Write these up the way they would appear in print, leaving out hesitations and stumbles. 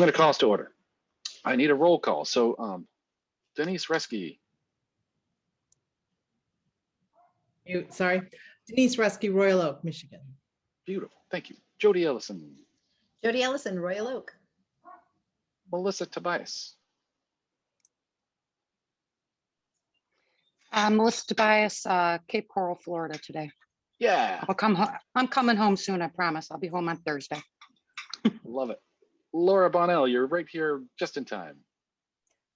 going to call us to order. I need a roll call. So Denise Reski. Sorry. Denise Reski, Royal Oak, Michigan. Beautiful. Thank you. Jody Ellison. Jody Ellison, Royal Oak. Melissa Tobias. Melissa Tobias, Cape Coral, Florida today. Yeah. I'm coming home soon, I promise. I'll be home on Thursday. Love it. Laura Bonnell, you're right here just in time.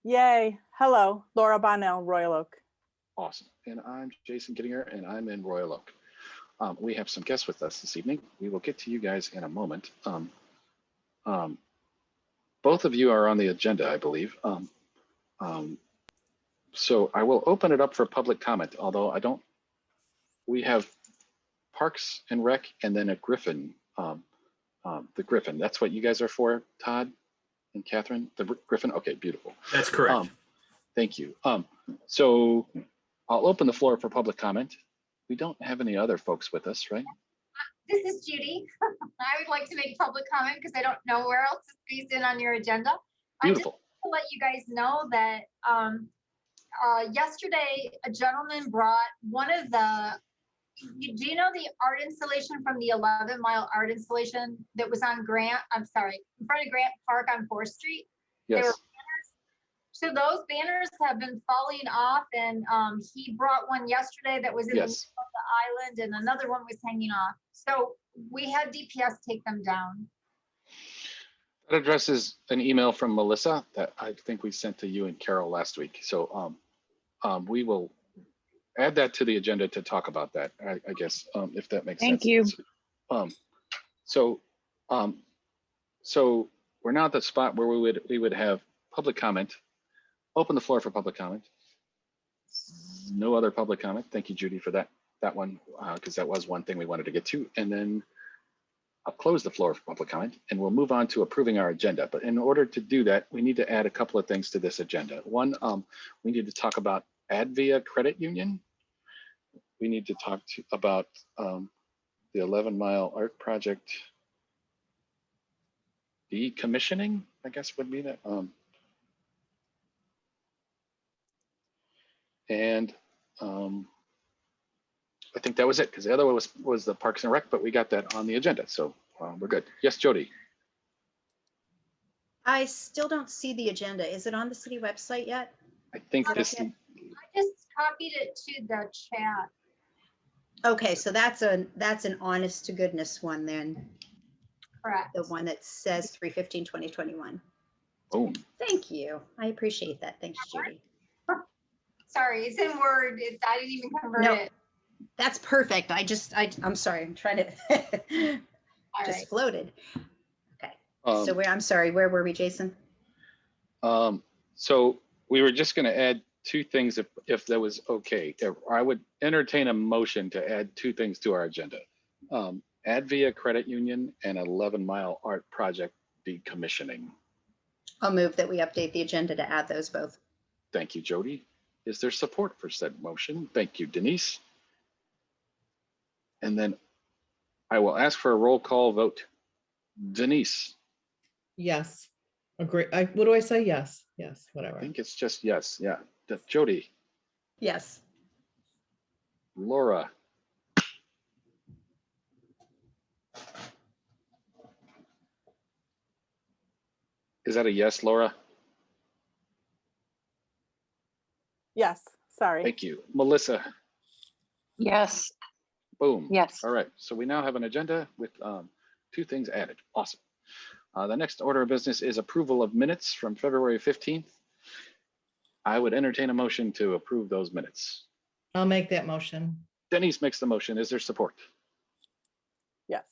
Yay. Hello, Laura Bonnell, Royal Oak. Awesome. And I'm Jason Gittinger, and I'm in Royal Oak. We have some guests with us this evening. We will get to you guys in a moment. Both of you are on the agenda, I believe. So I will open it up for public comment, although we have Parks and Rec and then a Griffin, the Griffin. That's what you guys are for, Todd and Catherine, the Griffin? Okay, beautiful. That's correct. Thank you. So I'll open the floor for public comment. We don't have any other folks with us, right? This is Judy. I would like to make public comment because I don't know where else to squeeze in on your agenda. Beautiful. I just want to let you guys know that yesterday a gentleman brought one of the, do you know the art installation from the 11 Mile art installation that was on Grant, in front of Grant Park on 4th Street? Yes. They were banners. So those banners have been falling off, and he brought one yesterday that was in the middle of the island, and another one was hanging off. So we had DPS take them down. That addresses an email from Melissa that I think we sent to you and Carol last week. So we will add that to the agenda to talk about that, I guess, if that makes sense. Thank you. So we're now at the spot where we would have public comment. Open the floor for public comment. No other public comment. Thank you, Judy, for that one, because that was one thing we wanted to get to. And then I'll close the floor for public comment, and we'll move on to approving our agenda. But in order to do that, we need to add a couple of things to this agenda. One, we need to talk about Advia Credit Union. We need to talk about the 11 Mile Art Project decommissioning, I guess would be that. And I think that was it, because the other one was the Parks and Rec, but we got that on the agenda, so we're good. Yes, Jody. I still don't see the agenda. Is it on the city website yet? I think this. I just copied it to the chat. Okay, so that's an honest to goodness one then. Correct. The one that says 3/15/2021. Boom. Thank you. I appreciate that. Thanks, Judy. Sorry, it's in Word. I didn't even convert it. That's perfect. I'm sorry. I'm trying to just floated. Okay. So I'm sorry, where were we, Jason? So we were just going to add two things if that was okay. I would entertain a motion to add two things to our agenda. Advia Credit Union and 11 Mile Art Project decommissioning. I'll move that we update the agenda to add those both. Thank you, Jody. Is there support for said motion? Thank you, Denise. And then I will ask for a roll call vote. Denise. Yes. Agree. What do I say? Yes. Yes. Whatever. I think it's just yes. Yeah. Jody. Yes. Laura. Is that a yes, Laura? Yes, sorry. Thank you. Melissa. Yes. Boom. Yes. All right. So we now have an agenda with two things added. Awesome. The next order of business is approval of minutes from February 15th. I would entertain a motion to approve those minutes. I'll make that motion. Denise makes the motion. Is there support? Yes.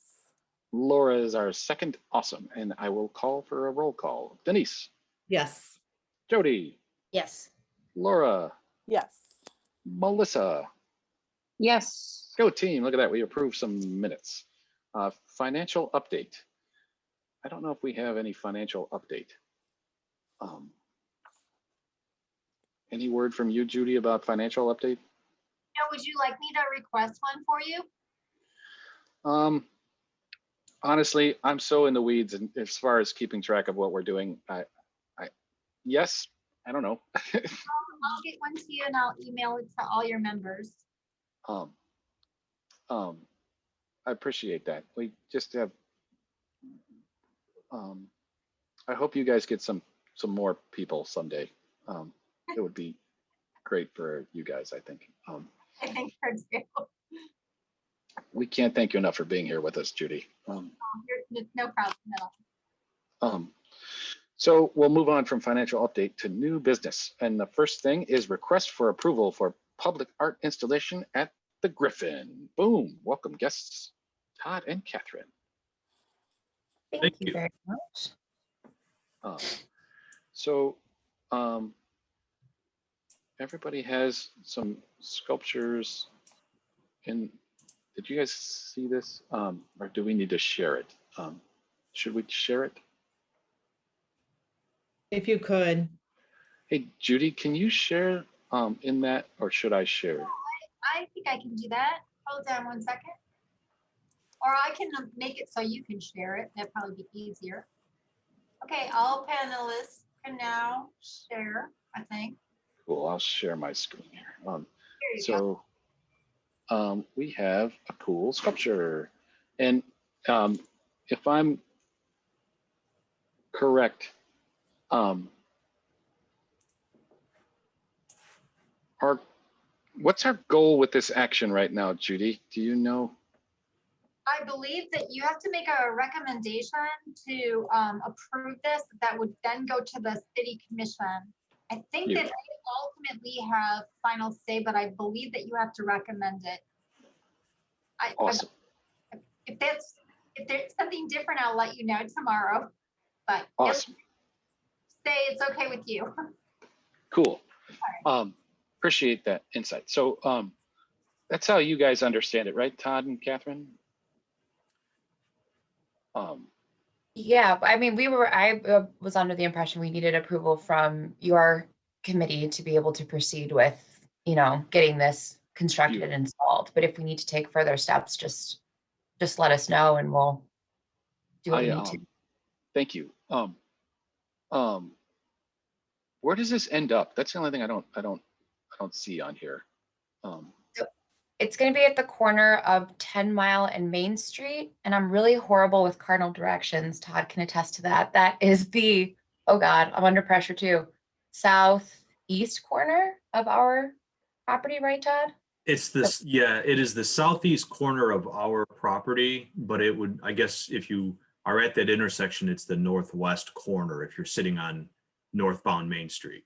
Laura is our second. Awesome. And I will call for a roll call. Denise. Yes. Jody. Yes. Laura. Yes. Melissa. Yes. Go team. Look at that. We approved some minutes. Financial update. I don't know if we have any financial update. Any word from you, Judy, about financial update? Now, would you like me to request one for you? honestly, I'm so in the weeds, and as far as keeping track of what we're doing, yes, I don't know. I'll get one to you and I'll email it to all your members. um, I appreciate that. We just have. I hope you guys get some more people someday. It would be great for you guys, I think. I think so too. We can't thank you enough for being here with us, Judy. No problem at all. So we'll move on from financial update to new business. And the first thing is request for approval for public art installation at the Griffin. Boom. Welcome guests, Todd and Catherine. Thank you very much. Everybody has some sculptures in. Did you guys see this? Or do we need to share it? Should we share it? If you could. Hey, Judy, can you share in that, or should I share? I think I can do that. Hold on one second. Or I can make it so you can share it. That'd probably be easier. Okay, all panelists can now share, I think. Cool, I'll share my screen here. There you go. So we have a cool sculpture. And if I'm correct, what's our goal with this action right now, Judy? Do you know? I believe that you have to make a recommendation to approve this. That would then go to the city commission. I think that they ultimately have final say, but I believe that you have to recommend it. Awesome. If there's something different, I'll let you know tomorrow. But awesome. Say it's okay with you. Cool. Appreciate that insight. So that's how you guys understand it, right, Todd and Catherine? Yeah, I mean, I was under the impression we needed approval from your committee to be able to proceed with, getting this constructed and installed. But if we need to take further steps, just let us know and we'll do what we need to. Thank you. Where does this end up? That's the only thing I don't see on here. It's going to be at the corner of 10 Mile and Main Street. And I'm really horrible with cardinal directions. Todd can attest to that. That is oh God, I'm under pressure too. Southeast corner of our property, right, Todd? It's this, yeah, it is the southeast corner of our property, but it would, I guess, if you are at that intersection, it's the northwest corner if you're sitting on northbound Main Street.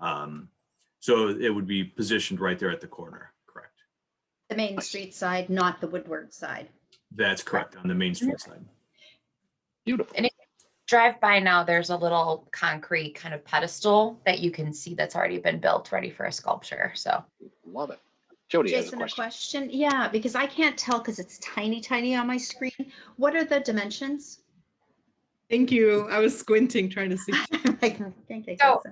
So it would be positioned right there at the corner. The Main Street side, not the Woodward side. That's correct, on the Main Street side. Beautiful. And if you drive by now, there's a little concrete kind of pedestal that you can see that's already been built, ready for a sculpture. So love it. Jody has Jason, a question. Yeah, because I can't tell because it's tiny on my screen. What are the dimensions? Thank you. I was squinting trying to see. So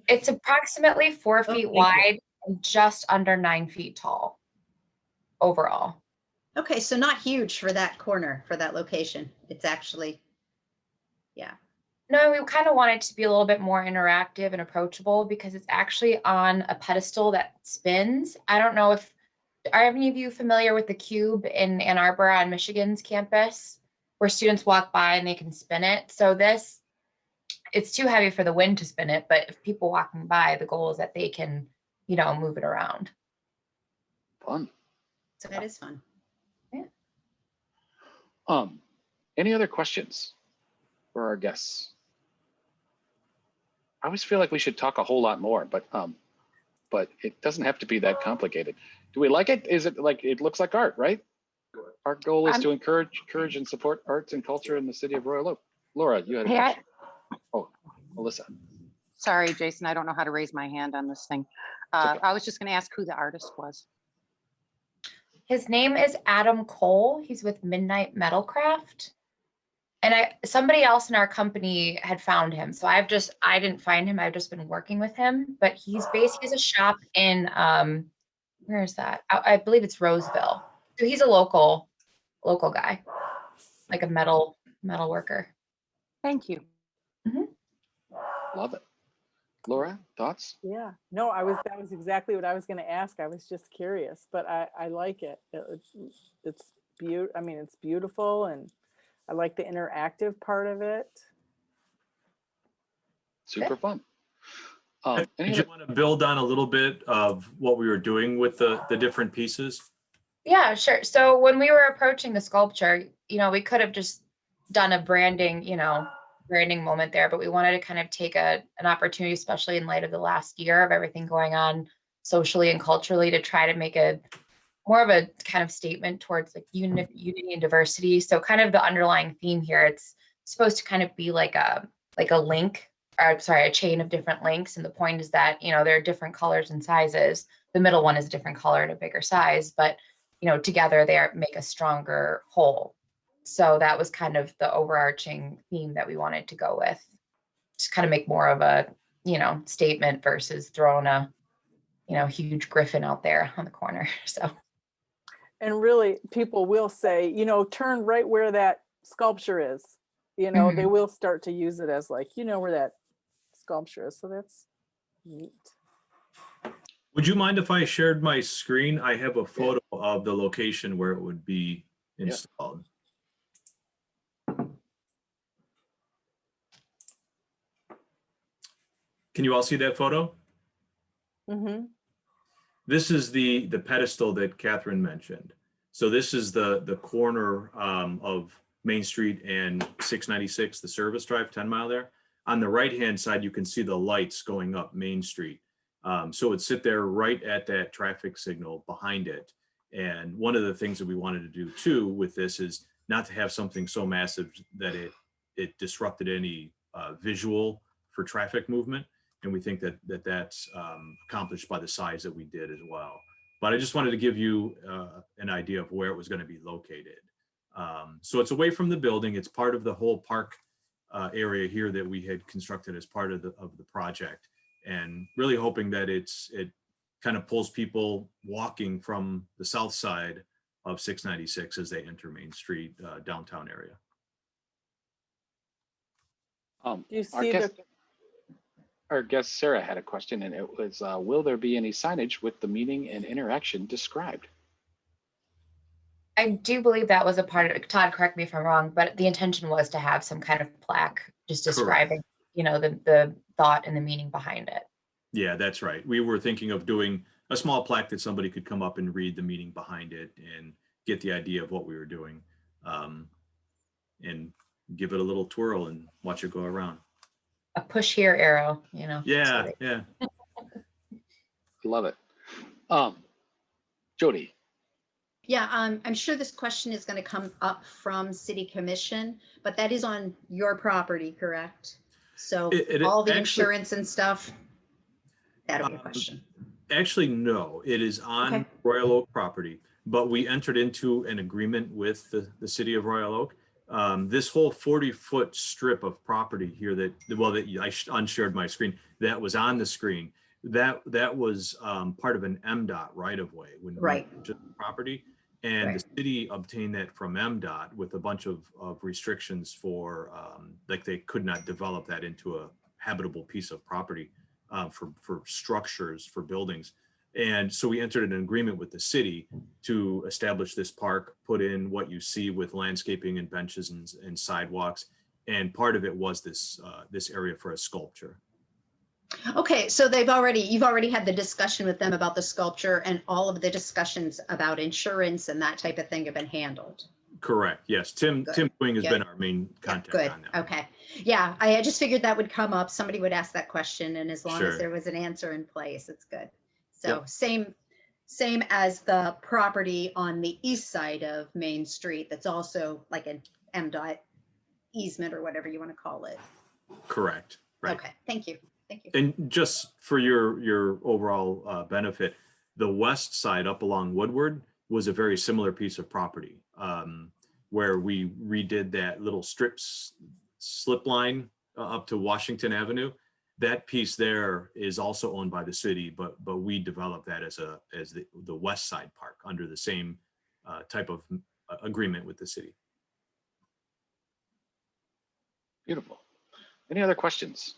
it's approximately 4 feet wide and just under 9 feet tall overall. Okay, so not huge for that corner, for that location. It's actually, yeah. No, we kind of want it to be a little bit more interactive and approachable because it's actually on a pedestal that spins. I don't know are any of you familiar with the Cube in Ann Arbor on Michigan's campus, where students walk by and they can spin it. So it's too heavy for the wind to spin it, but if people walking by, the goal is that they can, move it around. Fun. So that is fun. Yeah. Any other questions for our guests? I always feel like we should talk a whole lot more, but it doesn't have to be that complicated. Do we like it? Is it like, it looks like art, right? Our goal is to encourage and support arts and culture in the city of Royal Oak. Laura, you had a question. Oh, Melissa. Sorry, Jason, I don't know how to raise my hand on this thing. Okay. I was just going to ask who the artist was. His name is Adam Cole. He's with Midnight Metalcraft. And somebody else in our company had found him. So I didn't find him. I've just been working with him, but he has a shop in, where is that? I believe it's Roseville. So he's a local guy. like a metal worker. Thank you. Love it. Laura, thoughts? Yeah, no, that was exactly what I was going to ask. I was just curious, but I like it. It's beautiful. I mean, it's beautiful, and I like the interactive part of it. Super fun. Did you want to build on a little bit of what we were doing with the different pieces? Yeah, sure. So when we were approaching the sculpture, we could have just done a branding moment there, but we wanted to kind of take an opportunity, especially in light of the last year of everything going on socially and culturally, to try to make a more of a kind of statement towards like unity and diversity. So kind of the underlying theme here, it's supposed to kind of be like a link, or sorry, a chain of different links. And the point is that, there are different colors and sizes. The middle one is a different color and a bigger size, but together they make a stronger whole. So that was kind of the overarching theme that we wanted to go with. Just kind of make more of a, statement versus throwing a, huge griffin out there on the corner. So. And really, people will say, turn right where that sculpture is. They will start to use it as like, where that sculpture is. So that's neat. Would you mind if I shared my screen? I have a photo of the location where it would be installed. Can you all see that photo? Mm-hmm. This is the pedestal that Catherine mentioned. So this is the corner of Main Street and 696, the service drive, 10 Mile there. On the right-hand side, you can see the lights going up Main Street. So it'd sit there right at that traffic signal behind it. And one of the things that we wanted to do too with this is not to have something so massive that it disrupted any visual for traffic movement. And we think that's accomplished by the size that we did as well. But I just wanted to give you an idea of where it was going to be located. So it's away from the building. It's part of the whole park area here that we had constructed as part of the project, and really hoping that it kind of pulls people walking from the south side of 696 as they enter Main Street downtown area. Do you see our guest Sarah had a question, and it was, will there be any signage with the meaning and interaction described? I do believe that was a part of it. Todd, correct me if I'm wrong, but the intention was to have some kind of plaque just describing, the thought and the meaning behind it. Yeah, that's right. We were thinking of doing a small plaque that somebody could come up and read the meaning behind it and get the idea of what we were doing, and give it a little twirl and watch it go around. A push here arrow, Yeah, yeah. Love it. Jody. Yeah, I'm sure this question is going to come up from City Commission, but that is on your property, correct? So all the insurance and stuff, that'll be a question. Actually, no, it is on Royal Oak property, but we entered into an agreement with the city of Royal Oak. This whole 40-foot strip of property here that I unshared my screen, that was on the screen, that was part of an MDOT right-of-way when we purchased the property. And the city obtained that from MDOT with a bunch of restrictions for, like they could not develop that into a habitable piece of property for structures, for buildings. And so we entered an agreement with the city to establish this park, put in what you see with landscaping and benches and sidewalks. And part of it was this area for a sculpture. Okay, so you've already had the discussion with them about the sculpture, and all of the discussions about insurance and that type of thing have been handled. Correct. Yes. Tim Quing has been our main contact on that. Okay. Yeah, I just figured that would come up. Somebody would ask that question, and as long as there was an answer in place, it's good. So same as the property on the east side of Main Street. That's also like an MDOT easement or whatever you want to call it. Correct. Right. Okay. Thank you. Thank you. And just for your overall benefit, the west side up along Woodward was a very similar piece of property where we redid that little slip line up to Washington Avenue. That piece there is also owned by the city, but we developed that as the west side park under the same type of agreement with the city. Beautiful. Any other questions?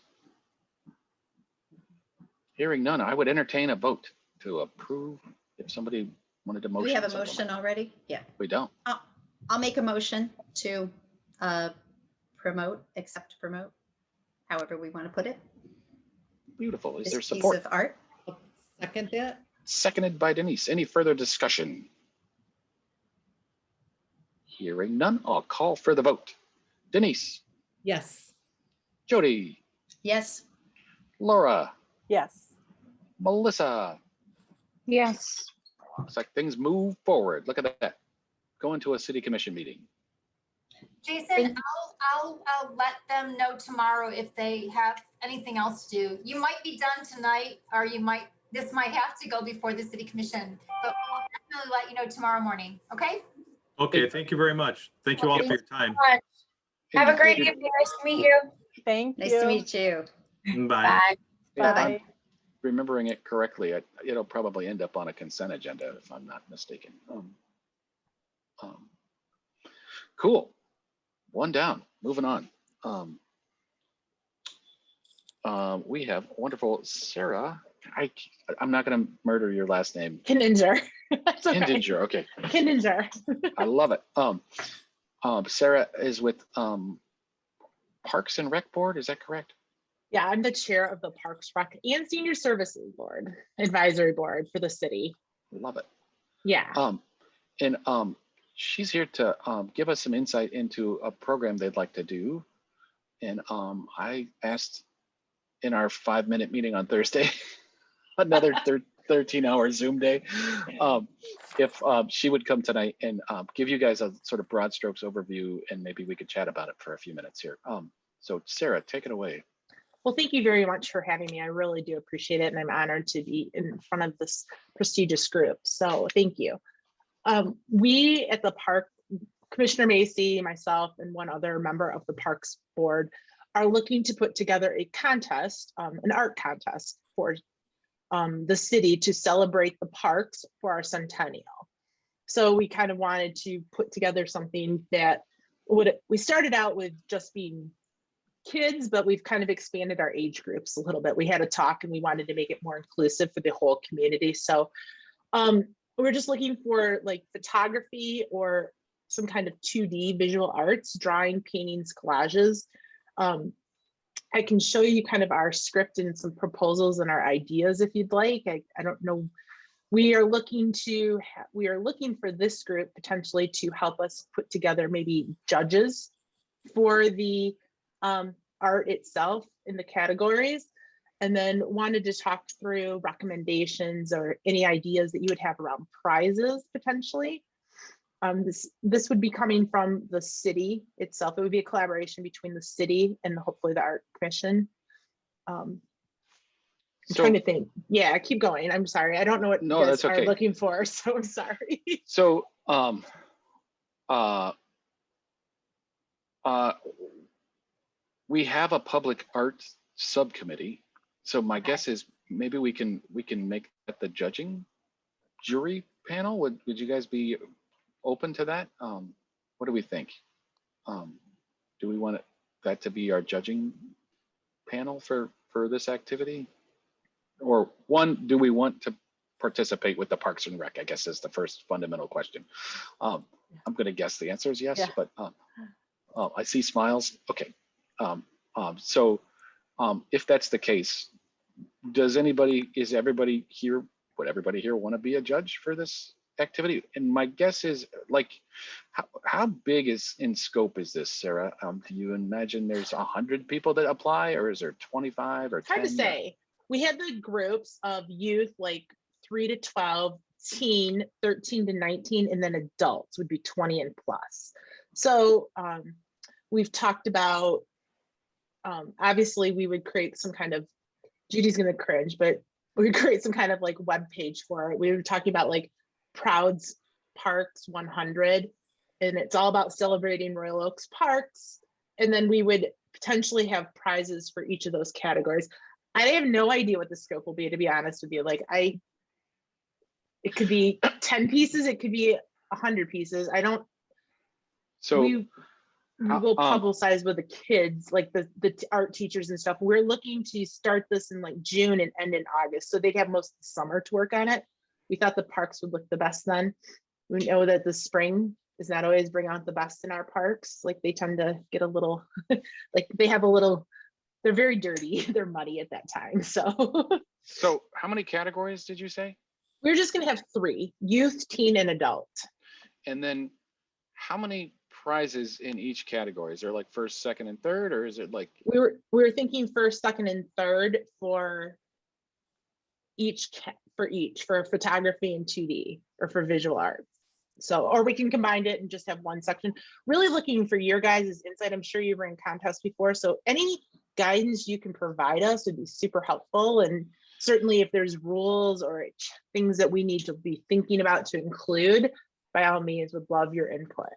Hearing none, I would entertain a vote to approve if somebody wanted to Do motion. we have a something. motion already? Yeah. We don't. I'll make a motion to promote, however we want to put it. Beautiful. Is This there piece support? of art. I'll second that. Seconded by Denise. Any further discussion? Hearing none, I'll call for the vote. Denise, Yes. Jody, Yes. Laura, Yes. Melissa. Yes. Looks like things move forward. Look at that. Going to a city commission meeting. Jason, I'll let them know tomorrow if they have anything else to do. You might be done tonight, or this might have to go before the city commission, but I'll definitely let you know tomorrow morning, okay? Okay, thank you very much. Thank you all for your time. Have a great evening. Nice to meet you. Thank Nice you. to meet you. Bye. Bye. If I'm Bye. remembering it correctly, it'll probably end up on a consent agenda if I'm not mistaken. Cool. One down. Moving on. We have wonderful Sarah. I'm not going to murder your last name. Kindinger. That's okay. Kindinger. Okay. Kindinger. I love it. Sarah is with Parks and Rec Board. Is that correct? Yeah, I'm the chair of the Parks, Rec, and Senior Services Board, Advisory Board for the city. Love it. Yeah. She's here to give us some insight into a program they'd like to do. And I asked in our 5-minute meeting on Thursday, another 13-hour Zoom day, if she would come tonight and give you guys a sort of broad strokes overview, and maybe we could chat about it for a few minutes here. So Sarah, take it away. Well, thank you very much for having me. I really do appreciate it, and I'm honored to be in front of this prestigious group. So thank you. We at the park, Commissioner Macy, myself, and one other member of the Parks Board are looking to put together a contest, an art contest for the city to celebrate the parks for our centennial. So we kind of wanted to put together something that we started out with just being kids, but we've kind of expanded our age groups a little bit. We had a talk and we wanted to make it more inclusive for the whole community. So we're just looking for like photography or some kind of 2D visual arts, drawing, paintings, collages. I can show you kind of our script and some proposals and our ideas if you'd like. I don't know. We are looking for this group potentially to help us put together maybe judges for the art itself in the categories, and then wanted to talk through recommendations or any ideas that you would have around prizes potentially. This would be coming from the city itself. It would be a collaboration between the city and hopefully the Art Commission. I'm trying to think. Yeah, keep going. I'm sorry. I don't know what you guys are looking for, so I'm sorry. So we have a public art subcommittee. So my guess is maybe we can make that the judging jury panel. Would you guys be open to that? What do we think? Do we want that to be our judging panel for this activity? Or one, do we want to participate with the Parks and Rec? I guess is the first fundamental question. I'm going to guess the answer is yes, but I see smiles. Okay. So if that's the case, is everybody here, would everybody here want to be a judge for this activity? And my guess is, like, how big in scope is this, Sarah? Do you imagine there's 100 people that apply, or is there 25 or 10? Hard to say. We had the groups of youth, like 3 to 12, teen, 13 to 19, and then adults would be 20 and plus. So we've talked about, obviously we would create some kind of, Judy's gonna cringe, but we would create some kind of like web page for it. We were talking about like Proud's Parks 100, and it's all about celebrating Royal Oaks Parks. And then we would potentially have prizes for each of those categories. I have no idea what the scope will be, to be honest with you. Like it could be 10 pieces, it could be 100 pieces. I don't. So we will publicize with the kids, like the art teachers and stuff. We're looking to start this in like June and end in August, so they'd have most of the summer to work on it. We thought the parks would look the best then. We know that the spring does not always bring out the best in our parks. Like they tend to get a little, like they have a little, they're very dirty. They're muddy at that time. So how many categories did you say? We're just gonna have 3, youth, teen, and adult. And then how many prizes in each category? Is there like first, second, and third, or is it like? We were thinking first, second, and third for for photography and 2D or for visual arts. So, or we can combine it and just have one section. Really looking for your guys' insight. I'm sure you've run contests before, so any guidance you can provide us would be super helpful. And certainly if there's rules or things that we need to be thinking about to include, by all means, would love your input.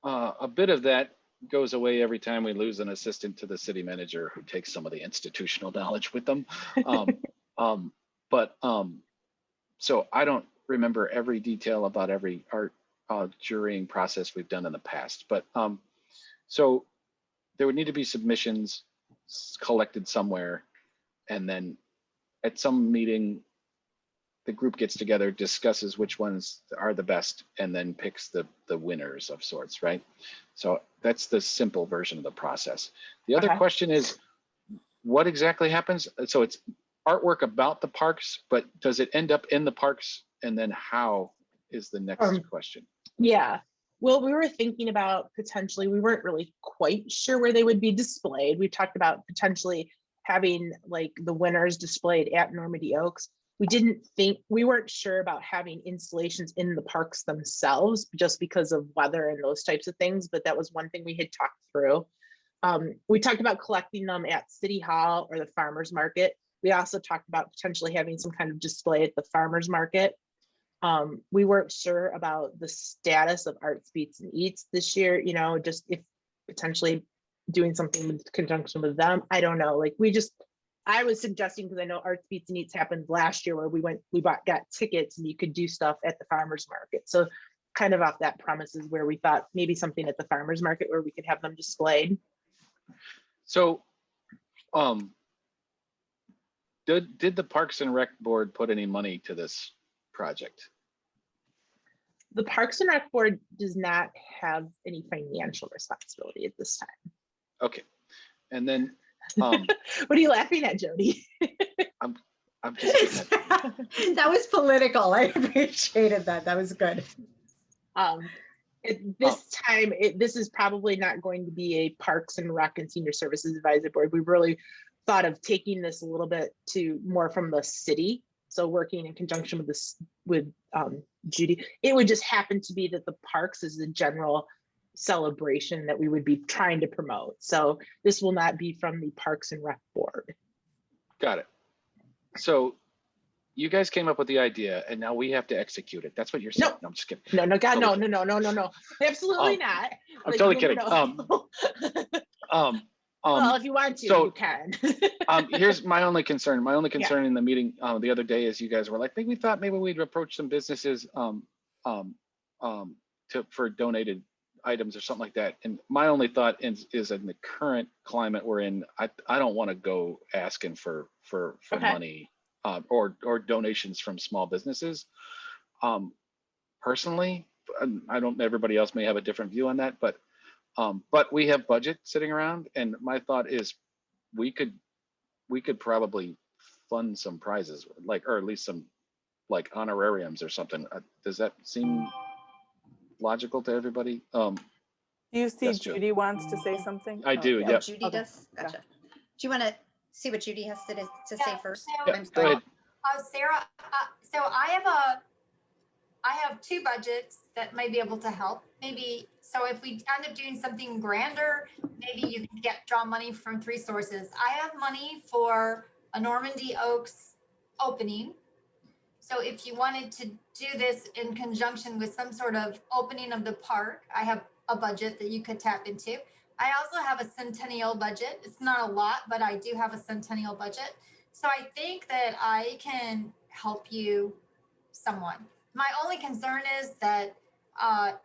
A bit of that goes away every time we lose an assistant to the city manager who takes some of the institutional knowledge with them. So I don't remember every detail about every art jurying process we've done in the past, but so there would need to be submissions collected somewhere, and then at some meeting the group gets together, discusses which ones are the best, and then picks the winners of sorts, right? So that's the simple version of the process. The other question is, what exactly happens? So it's artwork about the parks, but does it end up in the parks? And then how is the next question? Yeah, well, we were thinking about potentially, we weren't really quite sure where they would be displayed. We talked about potentially having like the winners displayed at Normandy Oaks. We weren't sure about having installations in the parks themselves just because of weather and those types of things, but that was one thing we had talked through. We talked about collecting them at City Hall or the farmers market. We also talked about potentially having some kind of display at the farmers market. We weren't sure about the status of Arts Beats and Eats this year, you know, just if potentially doing something in conjunction with them. I don't know, like I was suggesting, because I know Arts Beats and Eats happened last year where got tickets and you could do stuff at the farmers market. So kind of off that premise is where we thought maybe something at the farmers market where we could have them displayed. So did the Parks and Rec Board put any money to this project? The Parks and Rec Board does not have any financial responsibility at this time. Okay. And then what are you laughing at, Jody? I'm just that was political. I appreciated that. That was good. This is probably not going to be a Parks and Rec and Senior Services Advisory Board. We really thought of taking this a little bit to more from the city. So working in conjunction with Judy. It would just happen to be that the parks is the general celebration that we would be trying to promote. So this will not be from the Parks and Rec Board. Got it. So you guys came up with the idea and now we have to execute it. That's what you're saying. No, I'm just kidding. No, God, no. Absolutely not. I'm totally kidding. Well, if you want to, you can. Here's my only concern. My only concern in the meeting the other day is you guys were like, we thought maybe we'd approach some businesses for donated items or something like that. And my only thought is in the current climate we're in, I don't want to go asking for money or donations from small businesses. Personally, I don't. Everybody else may have a different view on that, but we have budget sitting around, and my thought is we could probably fund some prizes, or at least some like honorariums or something. Does that seem logical to everybody? Do you see Judy wants to say something? I do. Oh, yeah. Judy does. Gotcha. Do you want to see what Judy has to say first? So, Yeah, go ahead. Sarah, so I have 2 budgets that may be able to help. Maybe, so if we end up doing something grander, maybe you can draw money from 3 sources. I have money for a Normandy Oaks opening. So if you wanted to do this in conjunction with some sort of opening of the park, I have a budget that you could tap into. I also have a centennial budget. It's not a lot, but I do have a centennial budget. So I think that I can help you somewhat. My only concern is that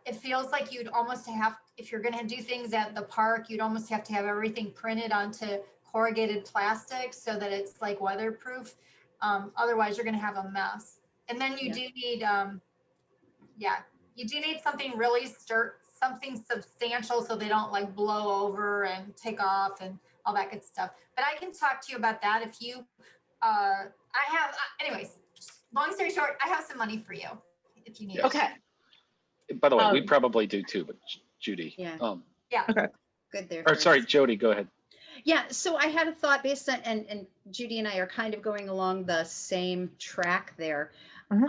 it feels like you'd almost have, if you're gonna do things at the park, you'd almost have to have everything printed onto corrugated plastic so that it's like weatherproof. Otherwise you're gonna have a mess. And then you Yeah. do need, yeah, you do need something really something substantial so they don't like blow over and take off and all that good stuff. But I can talk to you about that if you, anyways, long story short, I have some money for you if you need it. Okay. By the way, we Um, probably do too, but Judy. Yeah. Yeah. Okay. Good there. Or sorry, Chris. Jody, go ahead. Yeah, so I had a thought based on, and Judy and I are kind of going along the same track there. Mhm.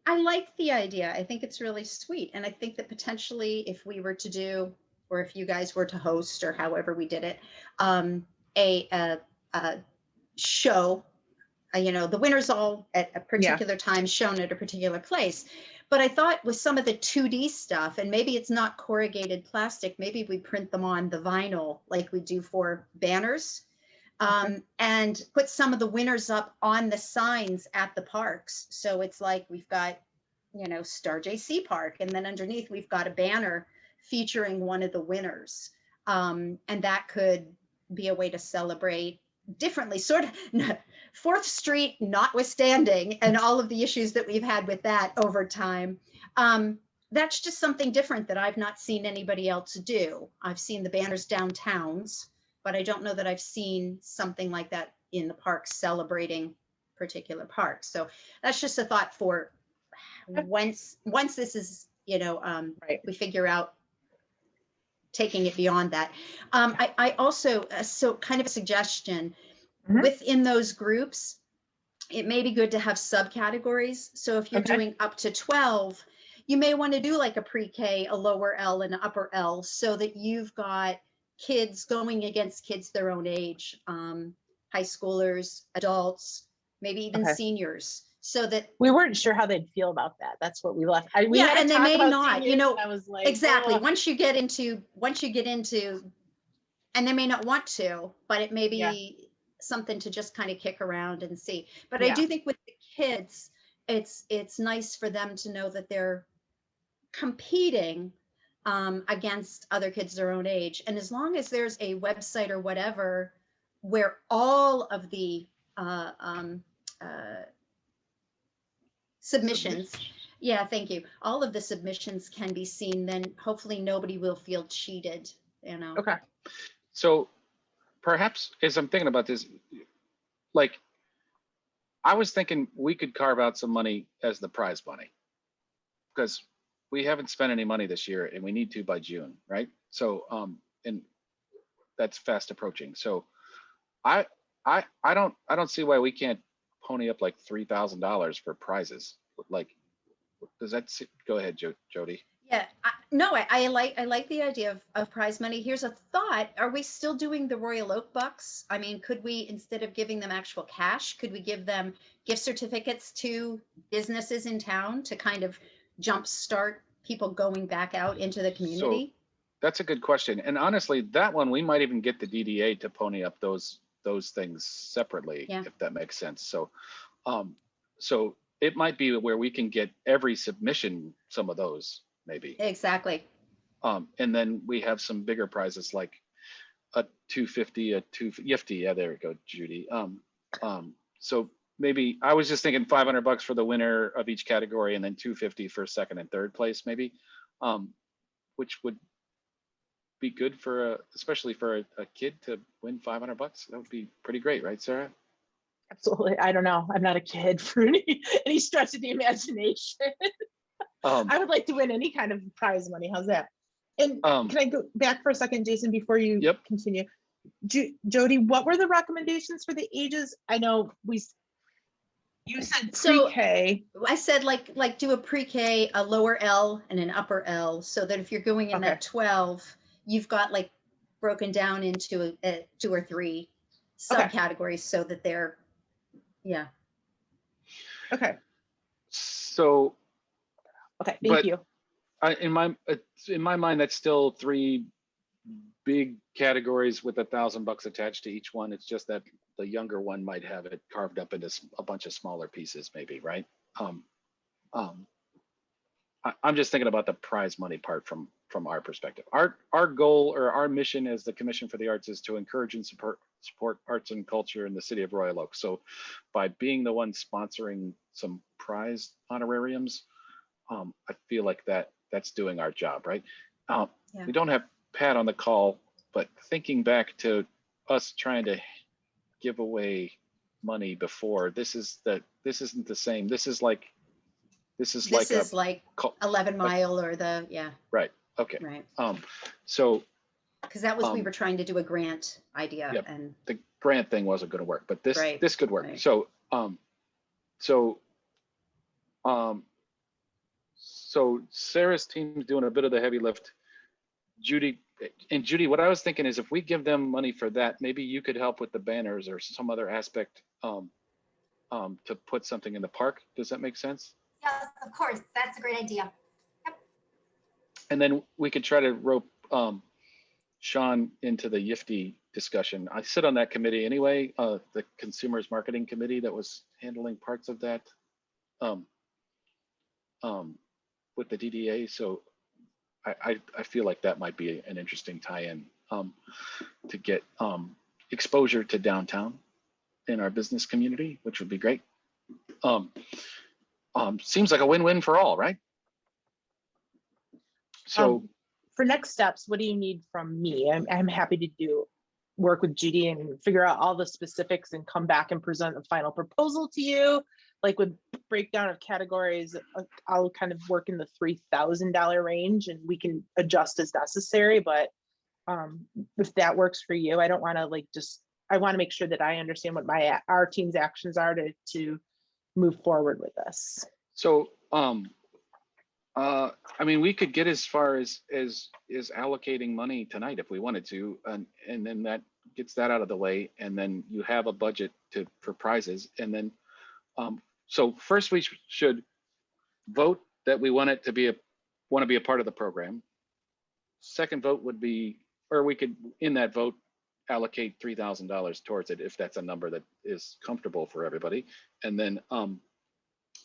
I like the idea. I think it's really sweet. And I think that potentially if we were to do, or if you guys were to host or however we did it, a show, the winners all at a particular time shown at a particular place. But I thought with some of the 2D stuff, and maybe it's not corrugated plastic, maybe we print them on the vinyl like we do for banners, and put some of the winners up on the signs at the parks. So it's like we've got, Star JC Park, and then underneath we've got a banner featuring one of the winners. And that could be a way to celebrate differently, sort of 4th Street notwithstanding, and all of the issues that we've had with that over time. That's just something different that I've not seen anybody else do. I've seen the banners downtowns, but I don't know that I've seen something like that in the parks celebrating particular parks. So that's just a thought for once this is, we figure out taking it beyond that. I also, so kind of a suggestion, within those groups, it may be good to have subcategories. So if you're doing up to 12, you may want to do like a pre-K, a lower L, and an upper L, so that you've got kids going against kids their own age, high schoolers, adults, maybe even seniors, so that we weren't sure how they'd feel about that. That's what we left. We yeah, had a and they talk may about not, seniors, and I was like, exactly. "Oh." Once you get into, and they may not want to, but it may be something to just kind of kick around and see. But I do think with the kids, it's nice for them to know that they're competing against other kids their own age. And as long as there's a website or whatever where all of the submissions, thank you, all of the submissions can be seen, then hopefully nobody will feel cheated, Okay. So perhaps as I'm thinking about this, like, I was thinking we could carve out some money as the prize money, because we haven't spent any money this year and we need to by June, right? So, and that's fast approaching. So I don't see why we can't pony up like $3,000 for prizes. Like, does that, go ahead, Jody? Yeah, I like the idea of prize money. Here's a thought. Are we still doing the Royal Oak Bucks? I mean, could we, instead of giving them actual cash, could we give them gift certificates to businesses in town to kind of jumpstart people going back out into the community? So that's a good question. And honestly, that one, we might even get the DDA to pony up those things separately, if that makes sense. So, so it might be where we can get every submission, some of those. Maybe. Exactly. And then we have some bigger prizes like a 250, a 250. Yeah, there we go, Judy. So maybe I was just thinking $500 for the winner of each category, and then 250 for second and third place, maybe, which would be good for especially for a kid to win $500. That would be pretty great, right, Sarah? Absolutely. I don't know. I'm not a kid for any stretch of the imagination. I would like to win any kind of prize money. How's that? And can I go back for a second, Jason, before you continue? Jody, what were the recommendations for the ages? I know you said pre-K. So I said like do a pre-K, a lower L and an upper L, so that if you're going in that 12, you've got like broken down into 2 or 3 subcategories, so that they're, Okay. So. Okay, thank you. In my mind, that's still 3 big categories with $1,000 attached to each one. It's just that the younger one might have it carved up into a bunch of smaller pieces, maybe, right? I'm just thinking about the prize money part from our perspective. Our goal or our mission as the Commission for the Arts is to encourage and support arts and culture in the city of Royal Oak. So by being the one sponsoring some prize honorariums, I feel like that's doing our job, right? Yeah. We don't have Pat on the call, but thinking back to us trying to give away money before, this isn't the same. This is like This is like 11 Mile or the, yeah, right. Okay. right. So Because that was, we were trying to do a grant idea Yep. and the grant thing wasn't going to work, but this Right, this could work. right. So Sarah's team's doing a bit of the heavy lift. Judy, what I was thinking is if we give them money for that, maybe you could help with the banners or some other aspect to put something in the park. Does that make sense? Yes, of course. That's a great idea. And then we could try to rope Sean into the YIFTI discussion. I sit on that committee anyway, the Consumers Marketing Committee that was handling parts of that with the DDA. So I feel like that might be an interesting tie-in to get exposure to downtown in our business community, which would be great. Seems like a win-win for all, right? So for next steps, what do you need from me? I'm happy to work with Judy and figure out all the specifics and come back and present a final proposal to you. Like with breakdown of categories, I'll kind of work in the $3,000 range and we can adjust as necessary. But if that works for you, I don't want to I want to make sure that I understand what our team's actions are to move forward with this. So, I mean, we could get as far as allocating money tonight if we wanted to, and then that gets that out of the way, and then you have a budget for prizes, and then so first we should vote that we want it to be want to be a part of the program. Second vote would be, or we could in that vote allocate $3,000 towards it if that's a number that is comfortable for everybody, and then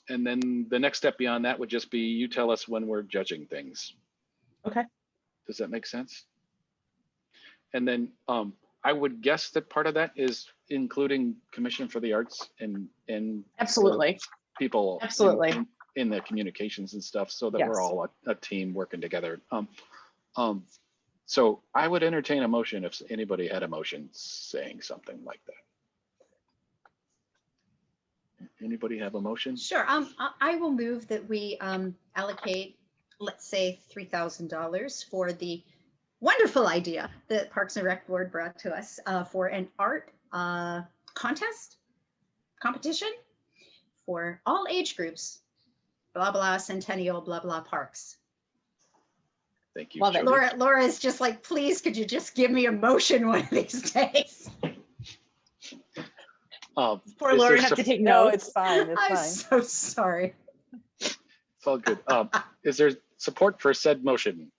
the next step beyond that would just be you tell us when we're judging things. Okay. Does that make sense? And then I would guess that part of that is including Commission for the Arts and Absolutely. People Absolutely. in the communications and stuff, so that we're all a team working together. So I would entertain a motion if anybody had a motion saying something like that. Anybody have a motion? Sure. I will move that we allocate, let's say, $3,000 for the wonderful idea that Parks and Rec Board brought to us for an art competition for all age groups, blah, blah, Centennial, blah, blah, parks. Thank you. Love it. Laura is just like, please, could you just give me a motion one of these days? Poor Laura have to take No, notes. it's fine. It's I'm fine. so sorry. It's all good. Is there support for said motion?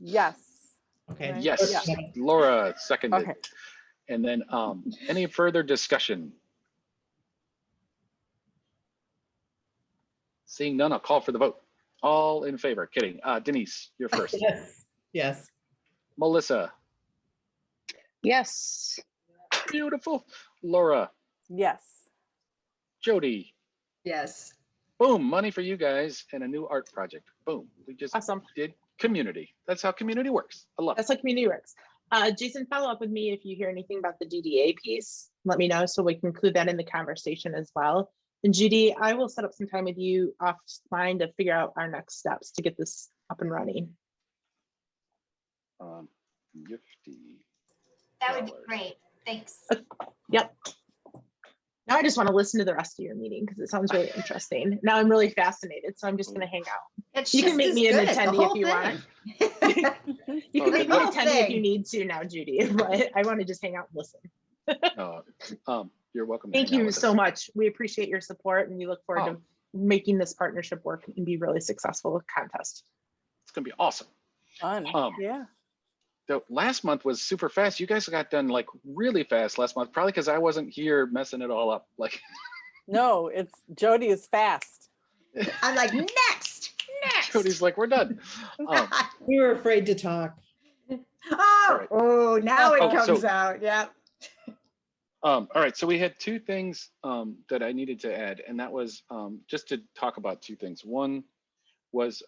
Yes. Okay. Right. Yes, Yeah. Laura seconded. Okay. And then any further discussion? Seeing none, I'll call for the vote. All in favor. Kidding. Denise, you're first. Yes. Yes. Melissa, Yes. beautiful. Laura, Yes. Jody, Yes. boom, money for you guys and a new art project. Boom. We just Awesome. did community. That's how community works. I love it. That's how community works. Jason, follow up with me if you hear anything about the DDA piece. Let me know so we can include that in the conversation as well. And Judy, I will set up some time with you offline to figure out our next steps to get this up and running. Gifty. That would be great. Thanks. Yep. Now I just want to listen to the rest of your meeting because it sounds really interesting. Now I'm really fascinated, so I'm just going to hang out. It's You can just make as me an good, the attendee whole if you want. thing. You can make me The an whole attendee if thing. you need to now, Judy, but I want to just hang out and listen. You're welcome. to Thank hang out you with so us. much. We appreciate your support and we look forward to making this partnership work and be really successful with contest. It's going to be awesome. Fun. Um, Yeah. The last month was super fast. You guys got done like really fast last month, probably because I wasn't here messing it all up. Like, No, it's Jody is fast. I'm like, next. Jody's like, we're done. We were afraid to talk. Oh, right. oh, now it Oh, comes so- out. Yeah. All right, so we had two things that I needed to add, and that was just to talk about two things. One was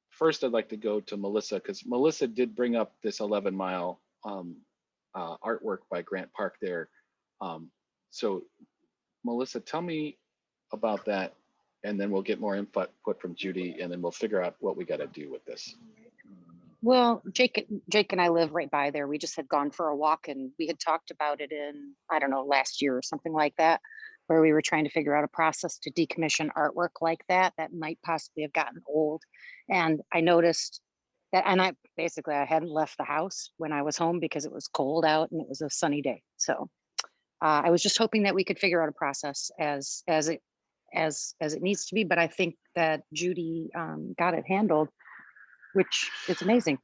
first, I'd like to go to Melissa, because Melissa did bring up this 11-mile artwork by Grant Park there. So Melissa, tell me about that, and then we'll get more input from Judy, and then we'll figure out what we got to do with this. Well, Jake and I live right by there. We just had gone for a walk and we had talked about it in, I don't know, last year or something like that, where we were trying to figure out a process to decommission artwork like that might possibly have gotten old. And I noticed that, and I hadn't left the house when I was home because it was cold out and it was a sunny day. So I was just hoping that we could figure out a process as it needs to be. But I think that Judy got it handled, which is amazing.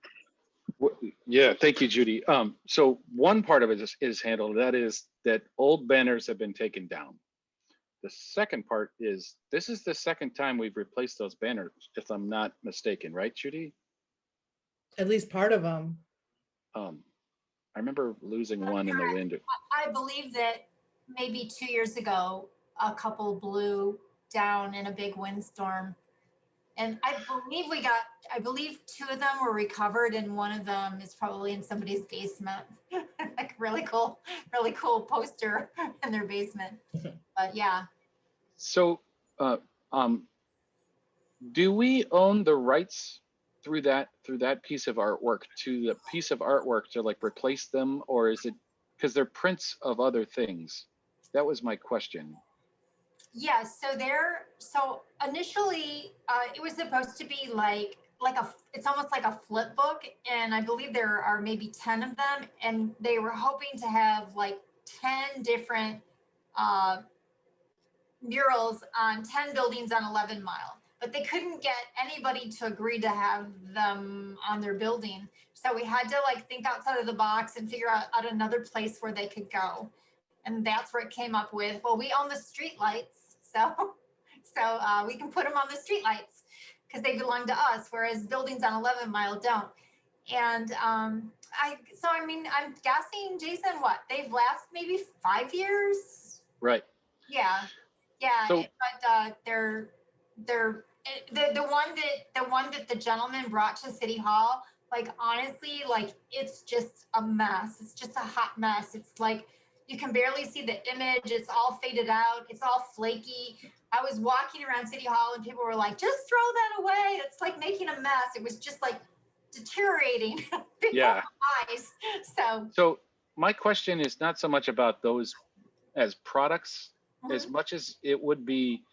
Yeah, thank you, Judy. So one part of it is handled. That is that old banners have been taken down. The second part is this is the second time we've replaced those banners, if I'm not mistaken, right, Judy? At least part of them. I remember losing one in the wind. I believe that maybe 2 years ago, a couple blew down in a big windstorm. And I believe 2 of them were recovered and one of them is probably in somebody's basement. Like really cool poster in their basement. But yeah. So do we own the rights through that piece of artwork to like replace them, or is it because they're prints of other things? That was my question. Yes, so initially it was supposed to be it's almost like a flip book, and I believe there are maybe 10 of them, and they were hoping to have like 10 different murals on 10 buildings on 11 Mile, but they couldn't get anybody to agree to have them on their building. So we had to like think outside of the box and figure out another place where they could go. And that's where it came up with, well, we own the street lights. So we can put them on the street lights because they belong to us, whereas buildings on 11 Mile don't. And I'm guessing, Jason, what, they've lasted maybe 5 years? Right. Yeah. So- But they're the one that the gentleman brought to City Hall, like honestly, like it's just a mess. It's just a hot mess. It's like you can barely see the image. It's all faded out. It's all flaky. I was walking around City Hall and people were like, just throw that away. It's like making a mess. It was just like deteriorating before Yeah. my eyes. So my question is not so much about those as products as much as it would be,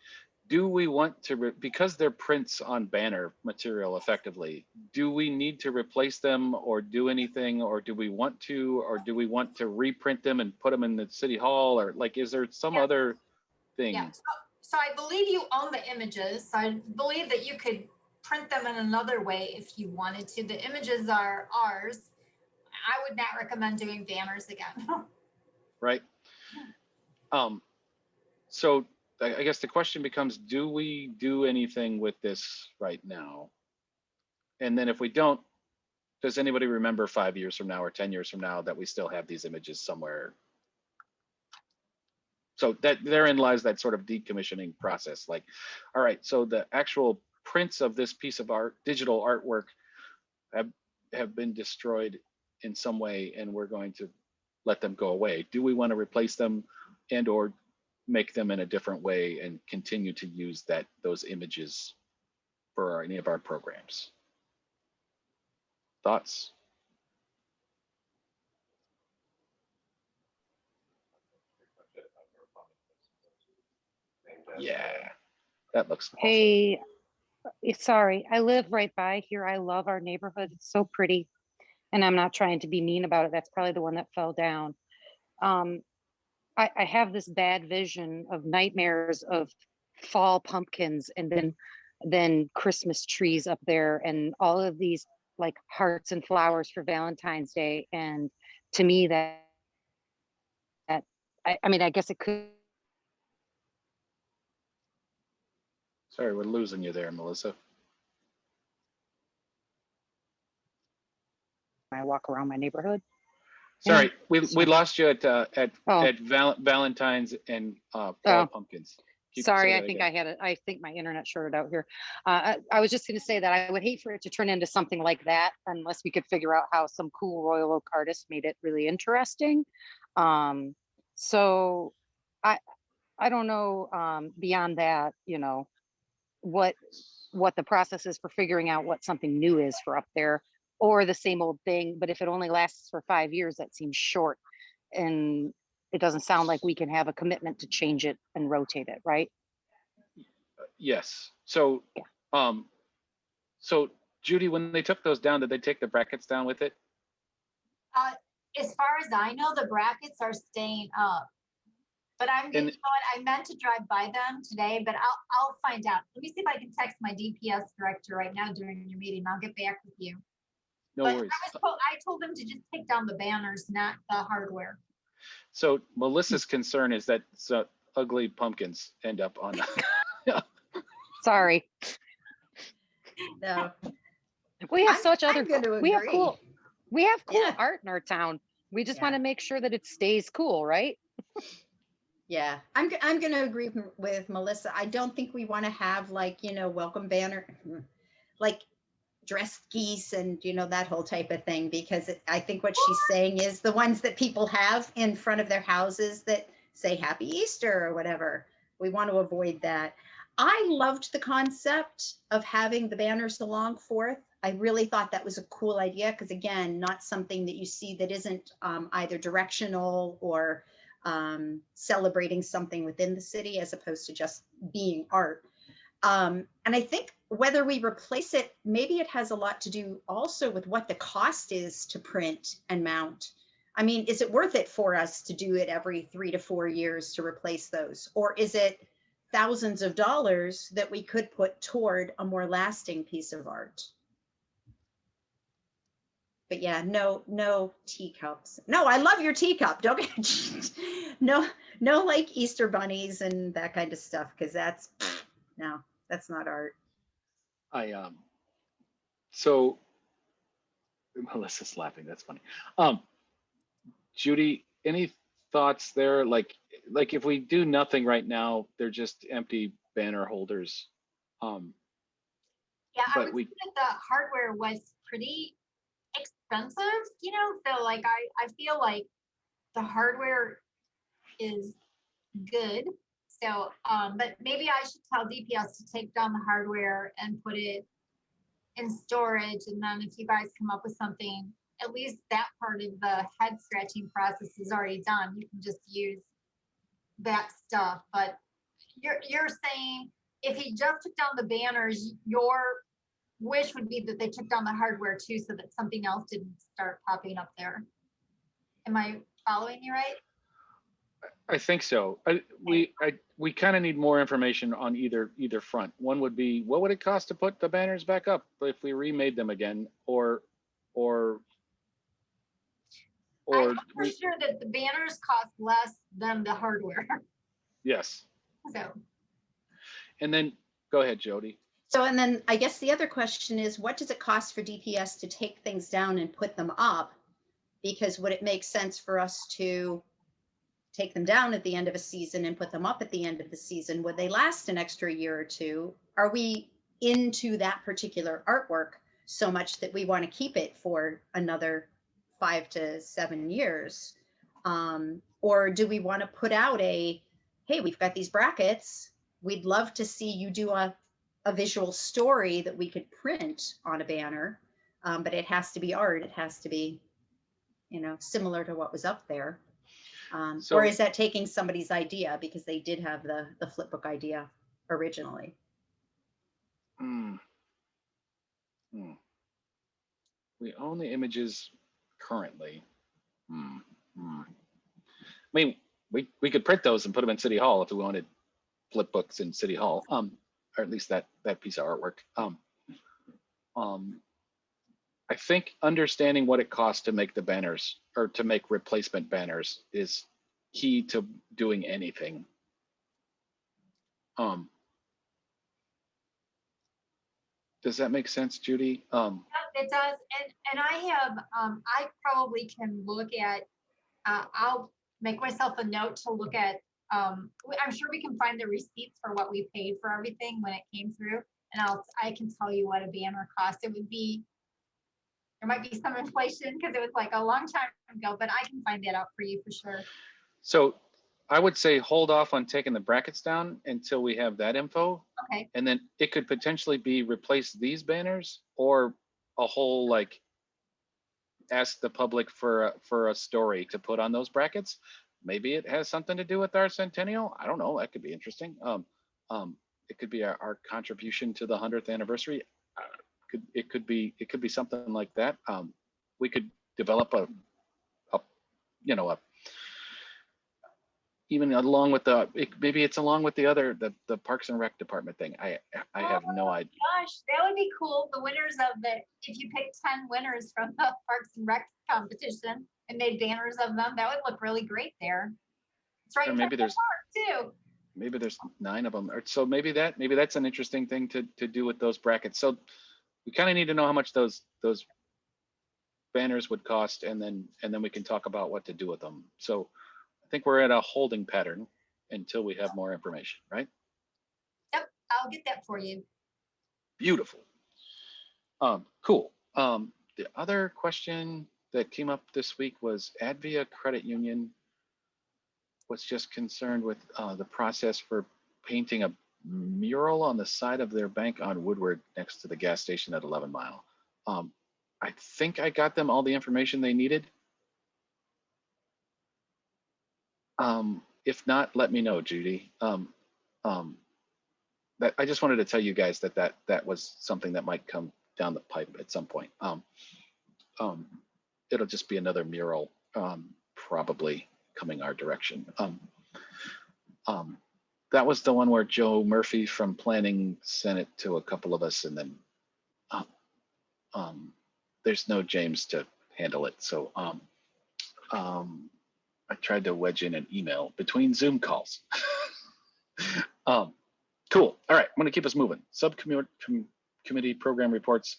do we want to, because they're prints on banner material effectively, do we need to replace them or do anything, or do we want to reprint them and put them in the City Hall, or like, is there some other thing? Yeah. So I believe you own the images. So I believe that you could print them in another way if you wanted to. The images are ours. I would not recommend doing banners again. Right. So I guess the question becomes, do we do anything with this right now? And then if we don't, does anybody remember 5 years from now or 10 years from now that we still have these images somewhere? So that therein lies that sort of decommissioning process. Like, all right, so the actual prints of this piece of art, digital artwork, have been destroyed in some way, and we're going to let them go away. Do we want to replace them and or make them in a different way and continue to use those images for any of our programs? Thoughts? Yeah, that looks awesome. Hey, sorry, I live right by here. I love our neighborhood. It's so pretty. And I'm not trying to be mean about it. That's probably the one that fell down. I have this bad vision of nightmares of fall pumpkins and then Christmas trees up there and all of these like hearts and flowers for Valentine's Day. And to me I mean, I guess it could. Sorry, we're losing you there, Melissa. I walk around my neighborhood. Sorry, we lost you at Oh. Valentine's and fall Oh. pumpkins. Sorry, say I that think again. I think my internet shorted out here. I was just going to say that I would hate for it to turn into something like that unless we could figure out how some cool Royal Oak artist made it really interesting. So I don't know, beyond that, you know, what the process is for figuring out what something new is for up there, or the same old thing. But if it only lasts for 5 years, that seems short. And it doesn't sound like we can have a commitment to change it and rotate it, right? Yes. So, Yeah. So Judy, when they took those down, did they take the brackets down with it? As far as I know, the brackets are staying up. But you know what, I meant to drive by them today, but I'll find out. Let me see if I can text my DPS director right now during your meeting. I'll get back with you. No But worries. I told them to just take down the banners, not the hardware. So Melissa's concern is that ugly pumpkins end up on. Sorry. No, We have I'm going to we have agree. cool Yeah. art in our town. We just Yeah. want to make sure that it stays cool, right? Yeah, I'm going to agree with Melissa. I don't think we want to have like, you know, welcome banner, like dressed geese and, you know, that whole type of thing, because I think what she's saying is the ones that people have in front of their houses that say Happy Easter or whatever. We want to avoid that. I loved the concept of having the banners along 4th. I really thought that was a cool idea because, again, not something that you see that isn't either directional or celebrating something within the city as opposed to just being art. And I think whether we replace it, maybe it has a lot to do also with what the cost is to print and mount. I mean, is it worth it for us to do it every 3 to 4 years to replace those? Or is it thousands of dollars that we could put toward a more lasting piece of art? But yeah, no teacups. No, I love your teacup. Don't get no like Easter bunnies and that kind of stuff, because that's not art. So Melissa's laughing. That's funny. Judy, any thoughts there? Like if we do nothing right now, they're just empty banner holders. Yeah, I but would we say that the hardware was pretty expensive, you know, so like I feel like the hardware is good. So, but maybe I should tell DPS to take down the hardware and put it in storage. And then if you guys come up with something, at least that part of the head scratching process is already done. You can just use that stuff. But you're saying if he just took down the banners, your wish would be that they took down the hardware too, so that something else didn't start popping up there. Am I following you right? I think so. We kind of need more information on either front. One would be, what would it cost to put the banners back up if we remade them again, or I'm for sure that the banners cost less than the hardware. Yes. So. And then go ahead, Jody. So, and then I guess the other question is, what does it cost for DPS to take things down and put them up? Because would it make sense for us to take them down at the end of a season and put them up at the end of the season? Would they last an extra year or two? Are we into that particular artwork so much that we want to keep it for another 5 to 7 years? Or do we want to put out hey, we've got these brackets. We'd love to see you do a visual story that we could print on a banner, but it has to be art. It has to be, you know, similar to what was up there. Or is that taking somebody's idea because they did have the flipbook idea originally? We own the images currently. I mean, we could print those and put them in City Hall if we wanted flip books in City Hall, or at least that piece of artwork. I think understanding what it costs to make the banners or to make replacement banners is key to doing anything. Does that make sense, Judy? It does, and I have, I probably can look at, I'll make myself a note to look at, I'm sure we can find the receipts for what we paid for everything when it came through. And I can tell you what a banner cost. It would be, there might be some inflation because it was like a long time ago, but I can find that out for you for sure. So I would say hold off on taking the brackets down until we have that info. Okay, And then it could potentially be replace these banners or a whole like ask the public for a story to put on those brackets. Maybe it has something to do with our centennial. I don't know. That could be interesting. It could be our contribution to the 100th anniversary. It could be something like that. We could develop a you know, even along with maybe it's along with the other, the Parks and Rec department thing. I have no idea. gosh, that would be cool. The winners of if you pick 10 winners from the Parks and Rec competition and made banners of them, that would look really great there. It's right Or in maybe Central Park too. Maybe there's 9 of them. Or so maybe that's an interesting thing to do with those brackets. So we kind of need to know how much those banners would cost, and then we can talk about what to do with them. So I think we're at a holding pattern until we have more information, right? Yep, I'll get that for you. Beautiful. Cool. The other question that came up this week was Advia Credit Union was just concerned with the process for painting a mural on the side of their bank on Woodward next to the gas station at 11 Mile. I think I got them all the information they needed. If not, let me know, Judy. That I just wanted to tell you guys that was something that might come down the pipe at some point. It'll just be another mural, probably coming our direction. That was the one where Joe Murphy from planning sent it to a couple of us, and then there's no James to handle it. So I tried to wedge in an email between Zoom calls. Cool. All right, I'm going to keep us moving. Subcommittee program reports,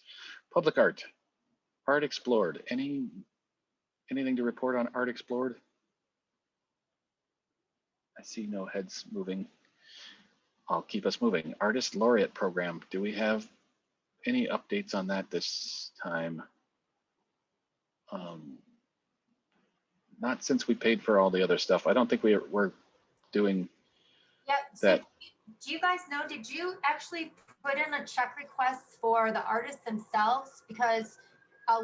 public art explored. Anything to report on art explored? I see no heads moving. I'll keep us moving. Artist laureate program. Do we have any updates on that this time? Not since we paid for all the other stuff. I don't think we're doing Yep. that. So do you guys know, did you actually put in a check request for the artists themselves? Because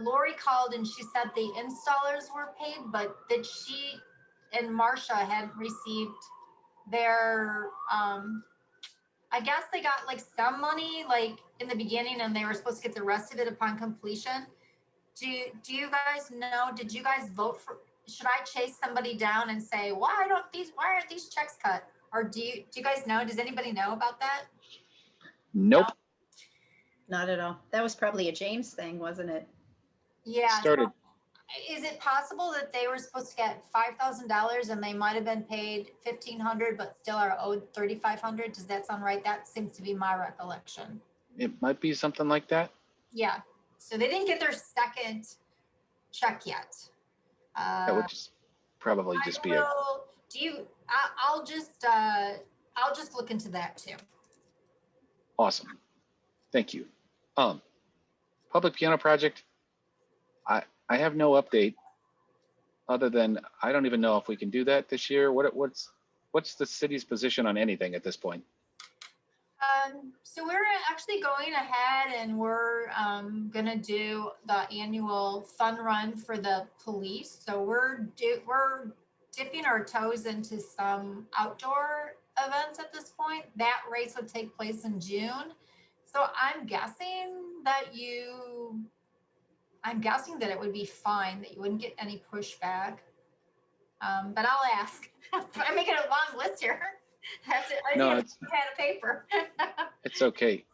Lori called and she said the installers were paid, but that she and Marsha had received their, I guess they got like some money like in the beginning and they were supposed to get the rest of it upon completion. Do you guys know, did you guys vote for, should I chase somebody down and say, why aren't these checks cut? Or do you guys know, does anybody know about that? Nope. No? Not at all. That was probably a James thing, wasn't it? Yeah. Started. So is it possible that they were supposed to get $5,000 and they might have been paid $1,500, but still are owed $3,500? Does that sound right? That seems to be my recollection. It might be something like that. Yeah. So they didn't get their second check yet. That would probably just be a. I'll just look into that too. Awesome. Thank you. Public piano project. I have no update other than I don't even know if we can do that this year. What's the city's position on anything at this point? So we're actually going ahead and we're gonna do the annual fun run for the police. So we're dipping our toes into some outdoor events at this point. That race would take place in June. So I'm guessing that it would be fine, that you wouldn't get any pushback. But I'll ask. I'm making a long list here. I No, need a pad of paper. It's okay.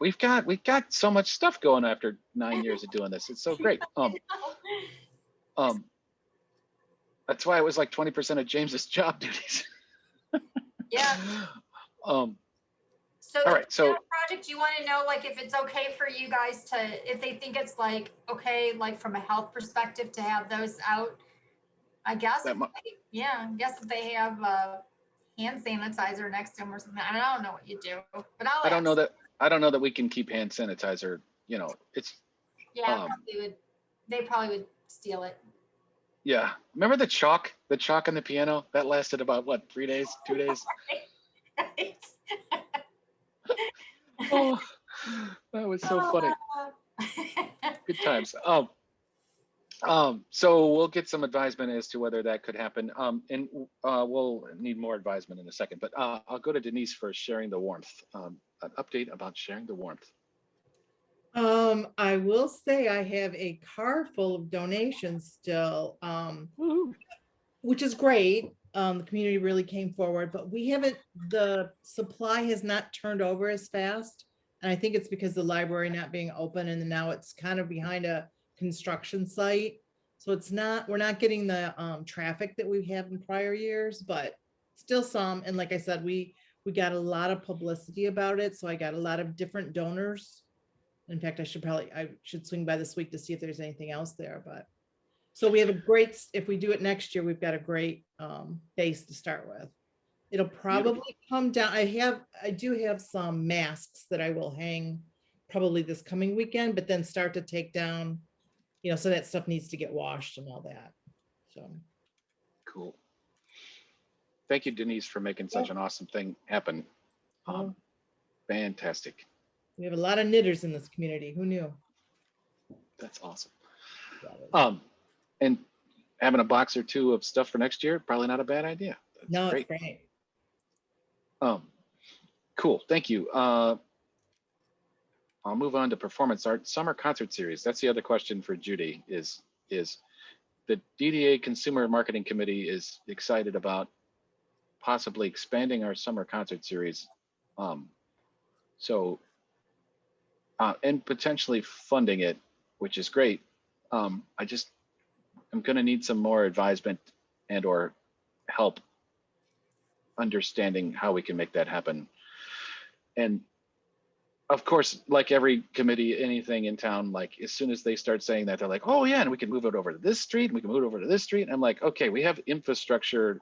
We've got so much stuff going after 9 years of doing this. It's so great. That's why it was like 20% of James's job duties. Yeah. So all right, so project, you want to know like if it's okay for you guys to, if they think it's like, okay, like from a health perspective to have those out? I guess, yeah, I guess if they have hand sanitizer next to them or something, I don't know what you do, but I don't know ask. that, I don't know that we can keep hand sanitizer, you know, it's, Yeah, they probably would steal it. yeah. Remember the chalk on the piano? That lasted about what, 3 days, 2 days? Oh, that was so funny. Good times. So we'll get some advisement as to whether that could happen. And we'll need more advisement in a second, but I'll go to Denise for sharing the warmth. An update about sharing the warmth. I will say I have a car full of donations still, which is great. The community really came forward, but the supply has not turned over as fast. And I think it's because the library not being open and now it's kind of behind a construction site. So we're not getting the traffic that we have in prior years, but still some. And like I said, we got a lot of publicity about it. So I got a lot of different donors. In fact, I should swing by this week to see if there's anything else there, but. So we have if we do it next year, we've got a great base to start with. It'll probably come down. I do have some masks that I will hang probably this coming weekend, but then start to take down, so that stuff needs to get washed and all that. So. Cool. Thank you, Denise, for making such an awesome thing happen. Fantastic. We have a lot of knitters in this community. Who knew? That's awesome. And having a box or two of stuff for next year, probably not a bad idea. No, it's great. Cool. Thank you. I'll move on to performance art summer concert series. That's the other question for Judy is the DDA Consumer Marketing Committee is excited about possibly expanding our summer concert series. And potentially funding it, which is great. I'm going to need some more advisement and or help understanding how we can make that happen. And of course, like every committee, anything in town, like as soon as they start saying that, they're like, oh yeah, and we can move it over to this street, and we can move it over to this street. And I'm like, okay, we have infrastructure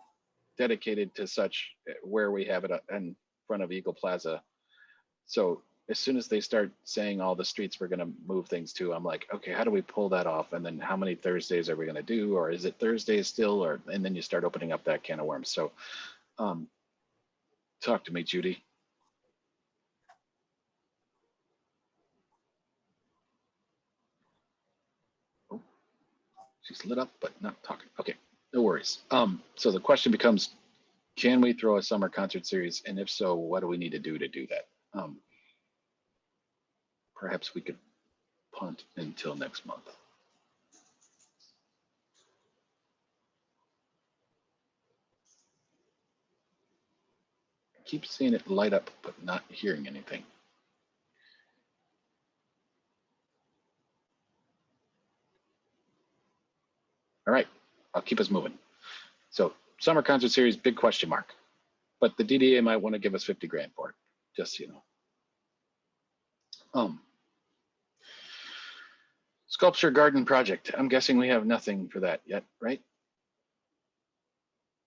dedicated to such where we have it in front of Eagle Plaza. So as soon as they start saying all the streets we're going to move things to, I'm like, okay, how do we pull that off? And then how many Thursdays are we going to do? Or is it Thursdays still? And then you start opening up that can of worms. So talk to me, Judy. Oh, she's lit up, but not talking. Okay, no worries. So the question becomes, can we throw a summer concert series? And if so, what do we need to do that? Perhaps we could punt until next month. I keep seeing it light up, but not hearing anything. All right, I'll keep us moving. So summer concert series, big question mark, but the DDA might want to give us 50 grand for it, just so you know. Sculpture garden project. I'm guessing we have nothing for that yet, right?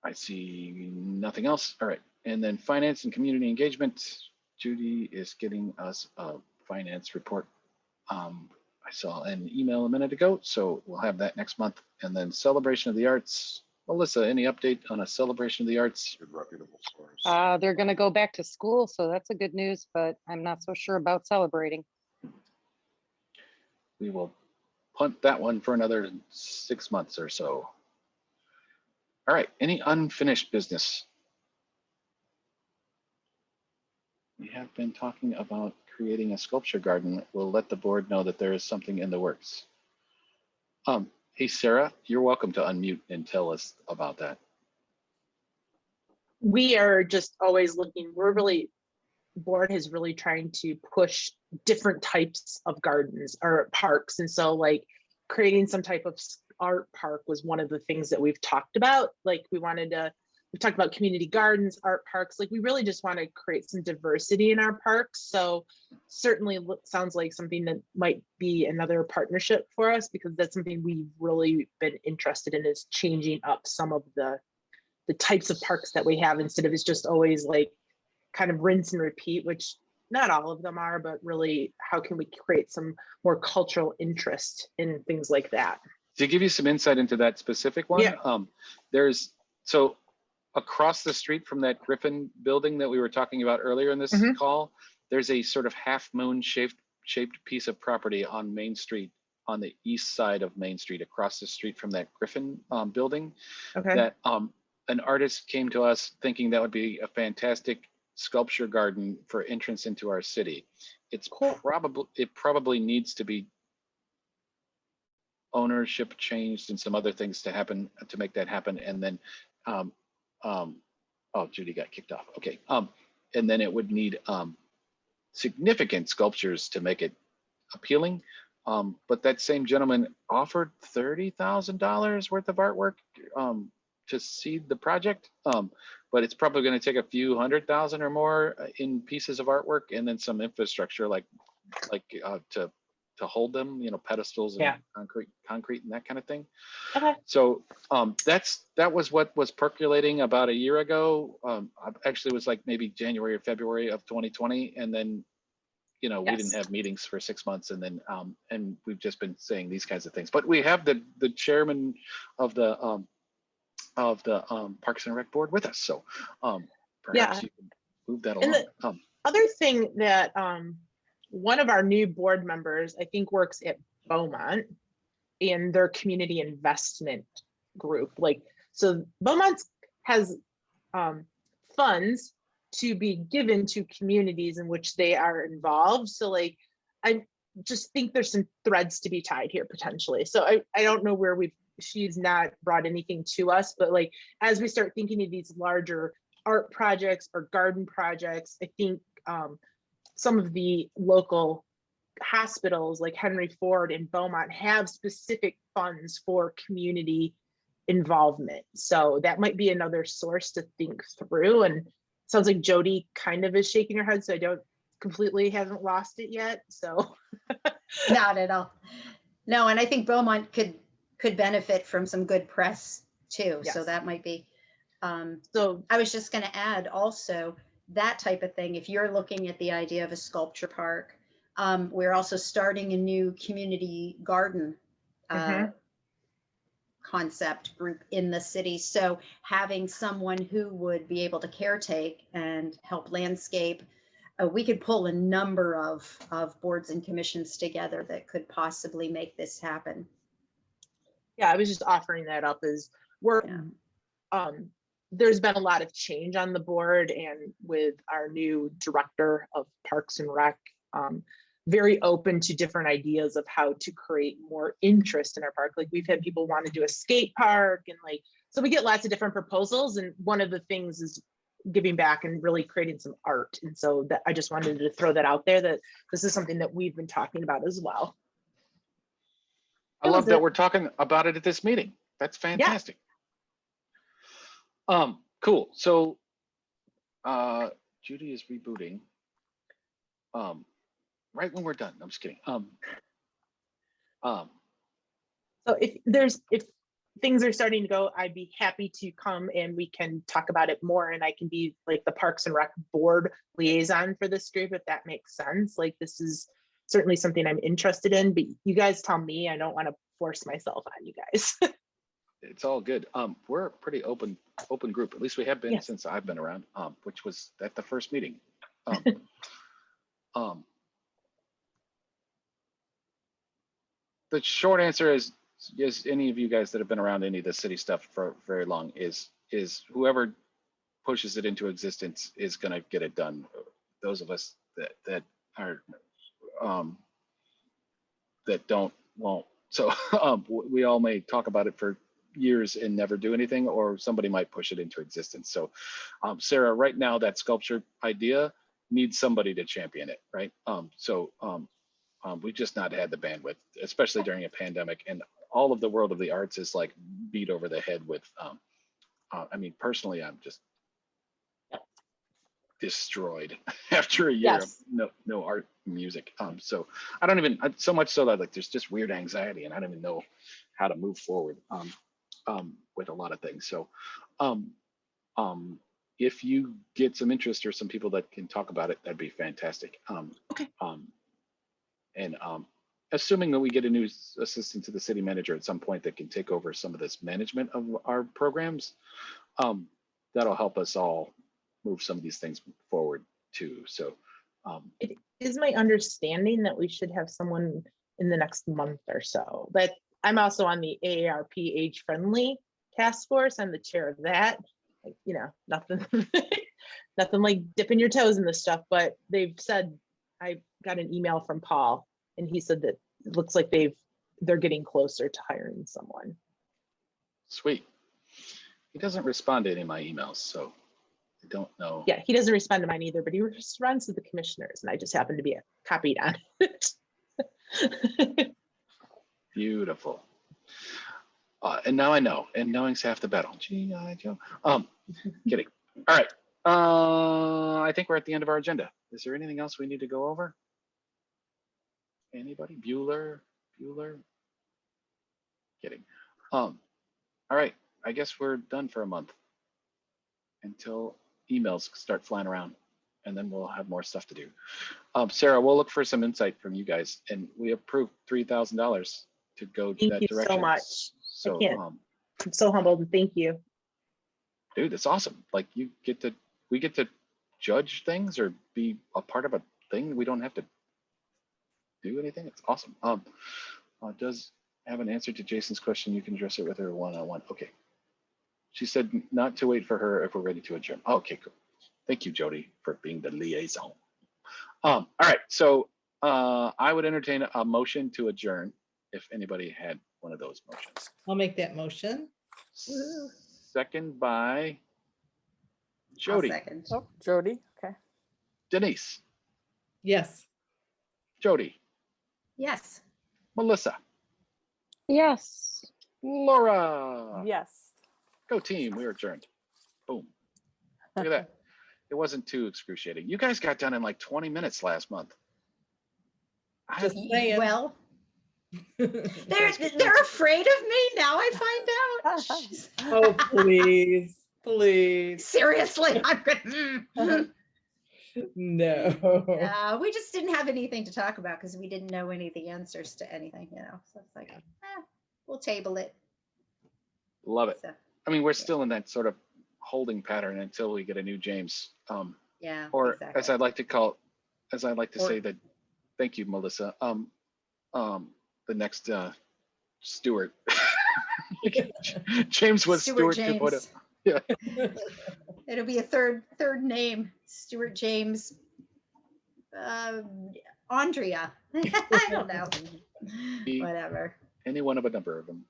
I see nothing else. All right. And then finance and community engagement. Judy is getting us a finance report. I saw an email a minute ago, so we'll have that next month. And then celebration of the arts. Melissa, any update on a celebration of the arts? Reputable source. They're going to go back to school, so that's a good news, but I'm not so sure about celebrating. We will punt that one for another 6 months or so. All right, any unfinished business? We have been talking about creating a sculpture garden. We'll let the board know that there is something in the works. Hey, Sarah, you're welcome to unmute and tell us about that. We are just always looking, board is really trying to push different types of gardens or parks. And so like creating some type of art park was one of the things that we've talked about. Like we wanted to we talked about community gardens, art parks. Like we really just want to create some diversity in our parks. So certainly sounds like something that might be another partnership for us, because that's something we've really been interested in, is changing up some of the types of parks that we have, instead of it's just always like kind of rinse and repeat, which not all of them are, but really how can we create some more cultural interest in things like that? To give you some insight into that specific one, there's, so across the street from that Griffin building that we were talking about earlier in this call, there's a sort of half moon shaped piece of property on Main Street, on the east side of Main Street, across the street from that Griffin building. That an artist came to us thinking that would be a fantastic sculpture garden for entrance into our city. It's probably needs to be ownership changed and some other things to happen to make that happen. And then oh, Judy got kicked off. Okay. And then it would need significant sculptures to make it appealing. But that same gentleman offered $30,000 worth of artwork to seed the project. But it's probably going to take a few $100,000 or more in pieces of artwork, and then some infrastructure like to hold them, you know, pedestals and concrete and that kind of thing. So that was what was percolating about a year ago. Actually, it was like maybe January or February of 2020, and then, you know, we didn't have meetings for 6 months, and then and we've just been saying these kinds of things. But we have the chairman of the Parks and Rec board with us, so perhaps you can move that along. And the other thing that one of our new board members, I think, works at Beaumont in their community investment group. Like, so Beaumont has funds to be given to communities in which they are involved. So like, I just think there's some threads to be tied here potentially. So I don't know where she's not brought anything to us, but like, as we start thinking of these larger art projects or garden projects, I think some of the local hospitals like Henry Ford and Beaumont have specific funds for community involvement. So that might be another source to think through. And sounds like Jody kind of is shaking her head, so I don't completely haven't lost it yet. So not at all. No, and I think Beaumont could benefit from some good press too. So that might be. So I was just going to add also that type of thing. If you're looking at the idea of a sculpture park, we're also starting a new community garden concept group in the city. So having someone who would be able to caretake and help landscape, we could pull a number of boards and commissions together that could possibly make this happen. Yeah, I was just offering that up as there's been a lot of change on the board, and with our new director of Parks and Rec, very open to different ideas of how to create more interest in our park. Like, we've had people want to do a skate park, and like, so we get lots of different proposals. And one of the things is giving back and really creating some art. And so that I just wanted to throw that out there, that this is something that we've been talking about as well. I love that we're talking about it at this meeting. That's fantastic. Cool. So Judy is rebooting right when we're done. I'm just kidding. So if things are starting to go, I'd be happy to come and we can talk about it more, and I can be like the Parks and Rec board liaison for this group, if that makes sense. Like, this is certainly something I'm interested in, but you guys tell me. I don't want to force myself on you guys. It's all good. We're a pretty open group. At least we have been since I've been around, which was at the first meeting. The short answer is any of you guys that have been around any of the city stuff for very long is whoever pushes it into existence is going to get it done. Those of us that are that won't. So we all may talk about it for years and never do anything, or somebody might push it into existence. So Sarah, right now that sculpture idea needs somebody to champion it, right? We've just not had the bandwidth, especially during a pandemic, and all of the world of the arts is like beat over the head with I mean, personally, I'm just destroyed after a year Yes. of no art music. So I don't even, so much so that like there's just weird anxiety and I don't even know how to move forward with a lot of things. So if you get some interest or some people that can talk about it, that'd be fantastic. Okay. And assuming that we get a new assistant to the city manager at some point that can take over some of this management of our programs, that'll help us all move some of these things forward too. So It is my understanding that we should have someone in the next month or so, but I'm also on the AARP Age Friendly Task Force. I'm the chair of that. Like, you know, nothing, nothing like dipping your toes in this stuff, but they've said, I got an email from Paul and he said that it looks like they're getting closer to hiring someone. sweet. He doesn't respond to any of my emails, so I don't know. Yeah, he doesn't respond to mine either, but he responds to the commissioners and I just happen to be copied on it. Beautiful. And now I know, and knowing's half the battle. G.I. Joe. Kidding. All right. I think we're at the end of our agenda. Is there anything else we need to go over? Anybody? Bueller? Kidding. All right. I guess we're done for a month until emails start flying around, and then we'll have more stuff to do. Sarah, we'll look for some insight from you guys, and we approved $3,000 to go Thank that you direction. so much. So, I'm so humbled and thank you. dude, it's awesome. Like we get to judge things or be a part of a thing. We don't have to do anything. It's awesome. Does have an answer to Jason's question. You can address it with her one-on-one. Okay. She said not to wait for her if we're ready to adjourn. Okay, cool. Thank you, Jody, for being the liaison. All right, so I would entertain a motion to adjourn if anybody had one of those motions. I'll make that motion. Second by I'll Jody. second. Oh, Jody, okay. Denise, Yes. Jody, Yes. Melissa, Yes. Laura. Yes. Go team, we are adjourned. Boom. Look at that. It wasn't too excruciating. You guys got done in like 20 minutes last month. Just saying. Well, they're afraid of me now. I find out. Jeez. Oh, please, please. Seriously, I'm good. No. We just didn't have anything to talk about because we didn't know any of the answers to anything, you know. So it's like, we'll table it. Love it. So, I mean, we're still in that sort of holding pattern until we get a new James. yeah. Or exactly. as I'd like to call, as I like to Or- say that, thank you, Melissa. The next Stewart. James was Stewart 2.0. Yeah. It'll be a third name, Stuart James, Andrea. I don't know. Whatever. Any one of a number of them.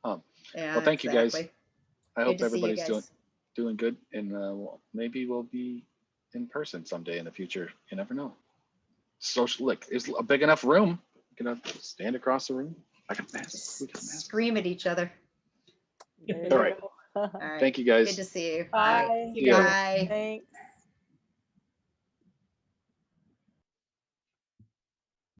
Yeah. Well, thank you guys. exactly. I Good hope to see you everybody's guys. doing good, and maybe we'll be in person someday in the future. You never know. Social, look, it's a big enough room. You can stand across the room. I can mask. We can mask. Scream at each other. There All you right. go. All right. Thank you guys. Good to see you. Bye. Bye. Yeah. Bye. Thanks.